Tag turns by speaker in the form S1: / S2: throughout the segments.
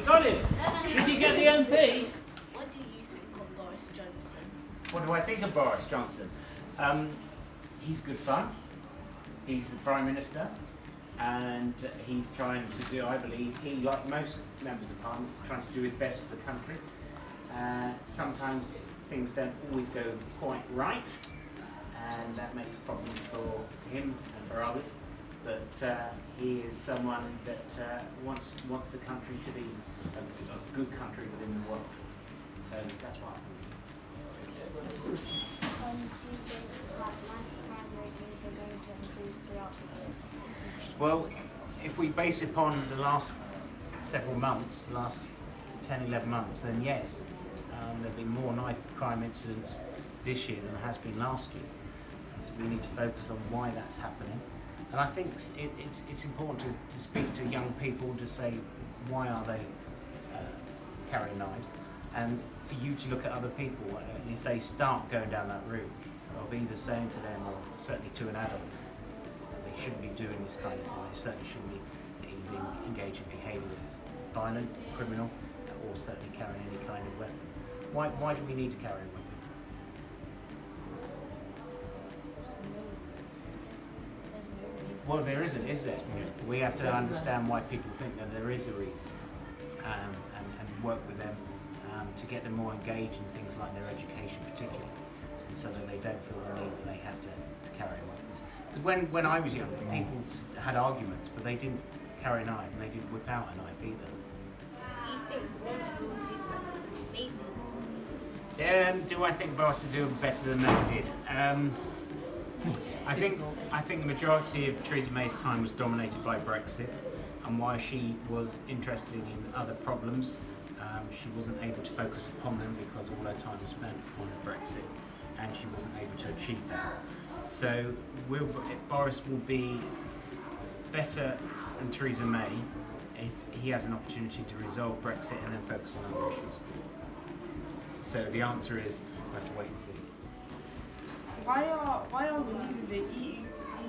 S1: Got him. Did you get the MP?
S2: What do you think of Boris Johnson?
S1: What do I think of Boris Johnson? He's good fun. He's the Prime Minister, and he's trying to do, I believe, he, like most members of Parliament, is trying to do his best for the country. Sometimes things don't always go quite right, and that makes problems for him and for others. But he is someone that wants the country to be a good country within the world. So that's why.
S3: Do you think that crime ratings are going to increase throughout the year?
S1: Well, if we base it upon the last several months, the last 10, 11 months, then yes. There have been more knife crime incidents this year than there has been last year. So we need to focus on why that's happening. And I think it's important to speak to young people to say, why are they carrying knives? And for you to look at other people, if they start going down that route of either saying to them, or certainly to an adult, that they shouldn't be doing this kind of thing, they certainly shouldn't be either engaging in behaviour that's violent, criminal, or certainly carrying any kind of weapon. Why do we need to carry a weapon?
S3: There's no reason.
S1: Well, there isn't, is there? We have to understand why people think that there is a reason, and work with them to get them more engaged in things like their education particularly, and so that they don't feel the need that they have to carry a weapon. Because when I was younger, people had arguments, but they didn't carry a knife, and they didn't whip out a knife either.
S2: Do you think Boris will do better than May did?
S1: Do I think Boris will do better than May did? I think the majority of Theresa May's time was dominated by Brexit, and while she was interested in other problems, she wasn't able to focus upon them because all her time was spent on Brexit, and she wasn't able to achieve that. So Boris will be better than Theresa May if he has an opportunity to resolve Brexit and then focus on other issues. So the answer is, we have to wait and see.
S4: Why are we leaving the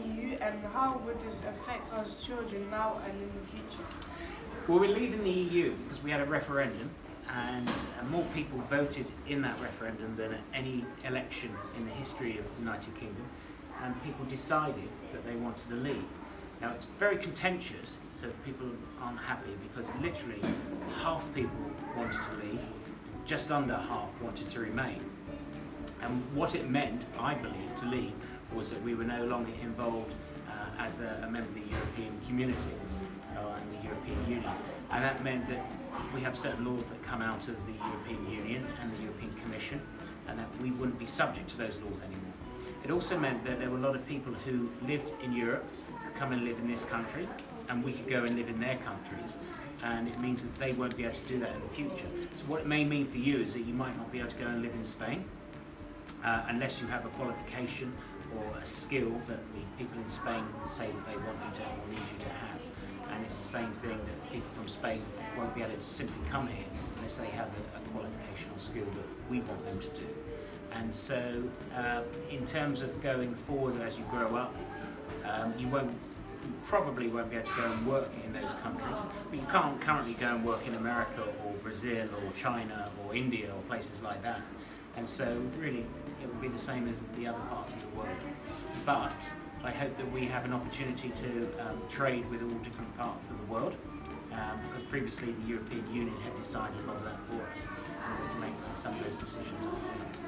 S4: EU, and how would this affect our children now and in the future?
S1: Well, we're leaving the EU because we had a referendum, and more people voted in that referendum than at any election in the history of the United Kingdom, and people decided that they wanted to leave. Now, it's very contentious, so people aren't happy, because literally half people wanted to leave, just under half wanted to remain. And what it meant, I believe, to leave was that we were no longer involved as a member of the European community and the European Union. And that meant that we have certain laws that come out of the European Union and the European Commission, and that we wouldn't be subject to those laws anymore. It also meant that there were a lot of people who lived in Europe could come and live in this country, and we could go and live in their countries. And it means that they won't be able to do that in the future. So what it may mean for you is that you might not be able to go and live in Spain unless you have a qualification or a skill that the people in Spain say that they want you to have or need you to have. And it's the same thing that people from Spain won't be able to simply come here unless they have a qualification or skill that we want them to do. And so in terms of going forward as you grow up, you probably won't be able to go and work in those countries, but you can't currently go and work in America or Brazil or China or India or places like that. And so really it will be the same as the other parts of the world. But I hope that we have an opportunity to trade with all different parts of the world, because previously the European Union had decided a lot of that for us, and we can make some of those decisions ourselves.